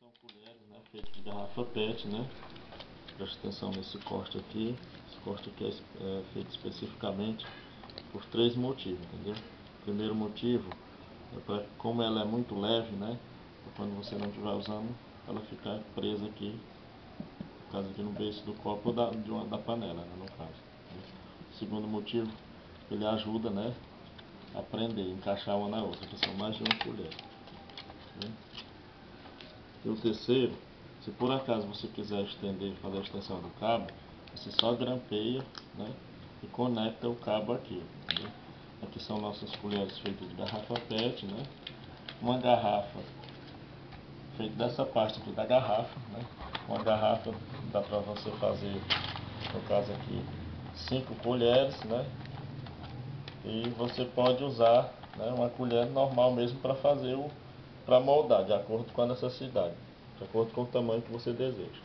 São colheres, né, feitas de garrafa PET, né? Preste atenção nesse corte aqui. Esse corte aqui é feito especificamente por três motivos, entendeu? O primeiro motivo é para, como ela é muito leve, né? Quando você não estiver usando, ela ficar presa aqui, no caso aqui no beiço do copo ou da panela, né, no caso. O segundo motivo, ele ajuda, né, a prender, encaixar uma na outra, que são mais de uma colher. Né? E o terceiro, se por acaso você quiser estender, fazer a extensão do cabo, você só grampeia, né, e conecta o cabo aqui. Entendeu? Aqui são nossas colheres feitas de garrafa PET, né? Uma garrafa feita dessa parte aqui da garrafa, né? Uma garrafa dá para você fazer, no caso aqui, 5 colheres, né? E você pode usar, né, uma colher normal mesmo para fazer para moldar, de acordo com a necessidade, de acordo com o tamanho que você deseja.